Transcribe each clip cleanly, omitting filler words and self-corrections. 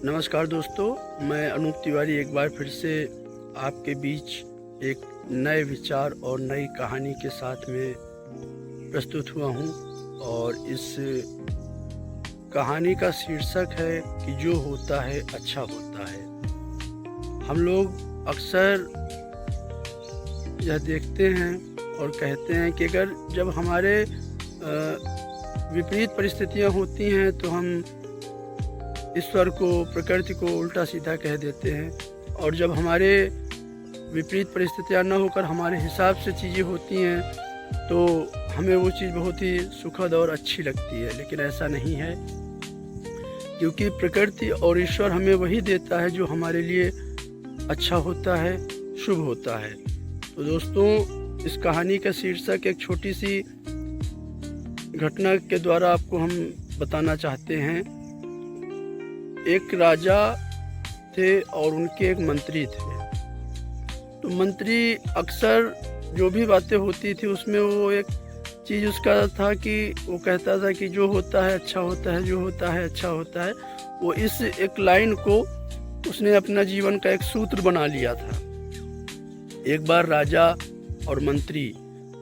नमस्कार दोस्तों, मैं अनूप तिवारी एक बार फिर से आपके बीच एक नए विचार और नई कहानी के साथ में प्रस्तुत हुआ हूँ। और इस कहानी का शीर्षक है कि जो होता है अच्छा होता है। हम लोग अक्सर यह देखते हैं और कहते हैं कि अगर जब हमारे विपरीत परिस्थितियाँ होती हैं तो हम ईश्वर को, प्रकृति को उल्टा सीधा कह देते हैं, और जब हमारे विपरीत परिस्थितियाँ न होकर हमारे हिसाब से चीज़ें होती हैं तो हमें वो चीज़ बहुत ही सुखद और अच्छी लगती है। लेकिन ऐसा नहीं है, क्योंकि प्रकृति और ईश्वर हमें वही देता है जो हमारे लिए अच्छा होता है, शुभ होता है। तो दोस्तों, इस कहानी का शीर्षक एक छोटी सी घटना के द्वारा आपको हम बताना चाहते हैं। एक राजा थे और उनके एक मंत्री थे। तो मंत्री अक्सर जो भी बातें होती थी उसमें वो एक चीज़ उसका था कि वो कहता था कि जो होता है अच्छा होता है, जो होता है अच्छा होता है। वो इस एक लाइन को उसने अपना जीवन का एक सूत्र बना लिया था। एक बार राजा और मंत्री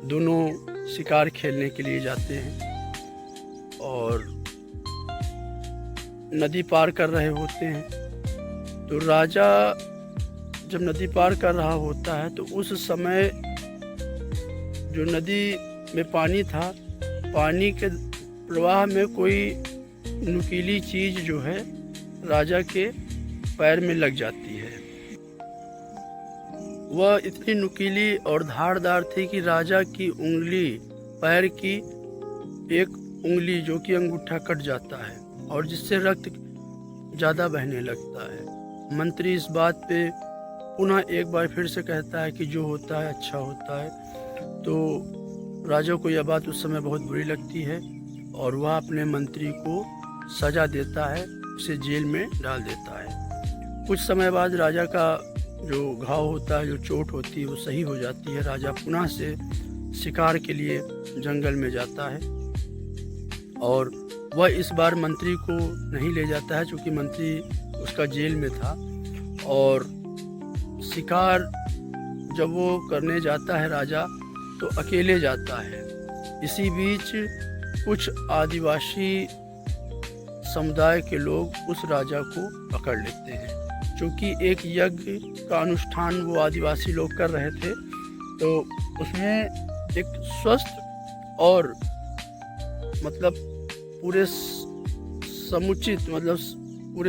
दोनों शिकार खेलने के लिए जाते हैं और नदी पार कर रहे होते हैं। तो राजा जब नदी पार कर रहा होता है तो उस समय जो नदी में पानी था, पानी के प्रवाह में कोई नुकीली चीज़ जो है राजा के पैर में लग जाती है। वह इतनी नुकीली और धारदार थी कि राजा की उंगली, पैर की एक उंगली जो कि अंगूठा कट जाता है और जिससे रक्त ज़्यादा बहने लगता है। मंत्री इस बात पे पुनः एक बार फिर से कहता है कि जो होता है अच्छा होता है। तो राजा को यह बात उस समय बहुत बुरी लगती है और वह अपने मंत्री को सज़ा देता है, उसे जेल में डाल देता है। कुछ समय बाद राजा का जो घाव होता है, जो चोट होती है, वो सही हो जाती है। राजा पुनः से शिकार के लिए जंगल में जाता है और वह इस बार मंत्री को नहीं ले जाता है, क्योंकि मंत्री उसका जेल में था। और शिकार जब वो करने जाता है राजा, तो अकेले जाता है। इसी बीच कुछ आदिवासी समुदाय के लोग उस राजा को पकड़ लेते हैं। क्योंकि एक यज्ञ का अनुष्ठान वो आदिवासी लोग कर रहे थे, तो उसमें एक स्वस्थ और मतलब पूरे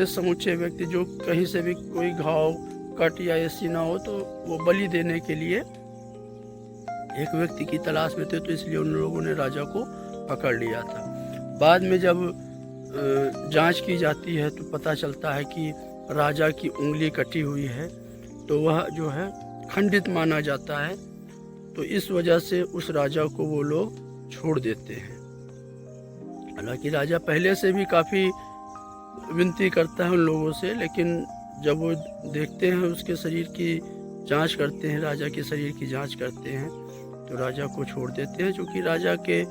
समूचे व्यक्ति जो कहीं से भी कोई घाव, कट या ऐसी ना हो, तो वो बलि देने के लिए एक व्यक्ति की तलाश में थे। तो इसलिए उन लोगों ने राजा को पकड़ लिया था। बाद में जब जांच की जाती है तो पता चलता है कि राजा की उंगली कटी हुई है, तो वह जो है खंडित माना जाता है। तो इस वजह से उस राजा को वो लोग छोड़ देते हैं। हालांकि राजा पहले से भी काफ़ी विनती करता है उन लोगों से, लेकिन जब वो देखते हैं, उसके शरीर की जांच करते हैं, राजा के शरीर की जांच करते हैं, तो राजा को छोड़ देते हैं। क्योंकि राजा के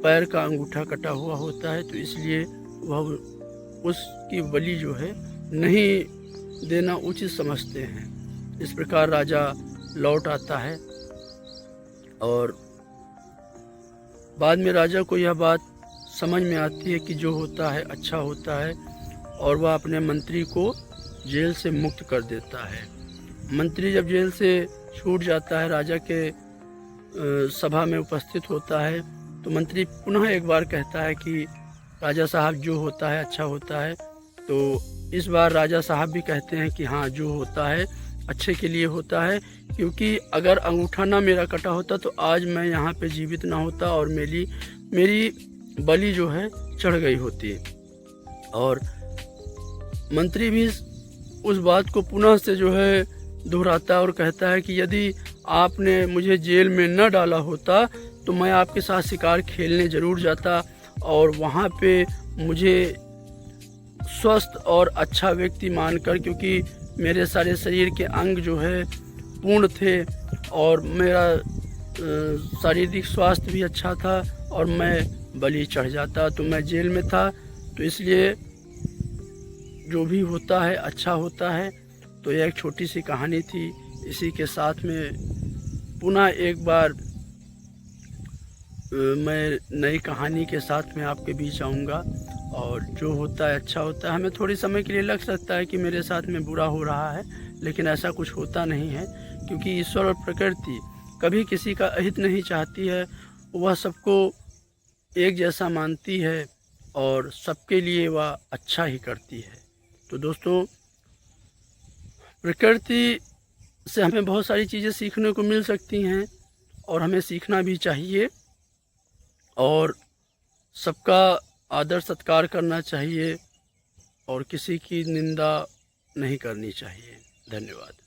पैर का अंगूठा कटा हुआ होता है, तो इसलिए वह उसकी बलि जो है नहीं देना उचित समझते हैं। इस प्रकार राजा लौट आता है और बाद में राजा को यह बात समझ में आती है कि जो होता है अच्छा होता है, और वह अपने मंत्री को जेल से मुक्त कर देता है। मंत्री जब जेल से छूट जाता है, राजा के सभा में उपस्थित होता है, तो मंत्री पुनः एक बार कहता है कि राजा साहब जो होता है अच्छा होता है। तो इस बार राजा साहब भी कहते हैं कि हाँ, जो होता है अच्छे के लिए होता है, क्योंकि अगर अंगूठा ना मेरा कटा होता तो आज मैं यहाँ पे जीवित ना होता और मेरी बलि जो है चढ़ गई होती। और मंत्री भी उस बात को पुनः से जो है दोहराता है और कहता है कि यदि आपने मुझे जेल में न डाला होता तो मैं आपके साथ शिकार खेलने ज़रूर जाता और वहाँ पे मुझे स्वस्थ और अच्छा व्यक्ति मानकर, क्योंकि मेरे सारे शरीर के अंग जो है पूर्ण थे और मेरा शारीरिक स्वास्थ्य भी अच्छा था और मैं बलि चढ़ जाता। तो मैं जेल में था, तो इसलिए जो भी होता है अच्छा होता है। तो यह एक छोटी सी कहानी थी। इसी के साथ में पुनः एक बार मैं नई कहानी के साथ में आपके बीच आऊँगा। और जो होता है अच्छा होता है। हमें थोड़ी समय के लिए लग सकता है कि मेरे साथ में बुरा हो रहा है, लेकिन ऐसा कुछ होता नहीं है, क्योंकि ईश्वर और प्रकृति कभी किसी का अहित नहीं चाहती है। वह सबको एक जैसा मानती है और सबके लिए वह अच्छा ही करती है। तो दोस्तों, प्रकृति से हमें बहुत सारी चीज़ें सीखने को मिल सकती हैं और हमें सीखना भी चाहिए। और सबका आदर सत्कार करना चाहिए और किसी की निंदा नहीं करनी चाहिए। धन्यवाद।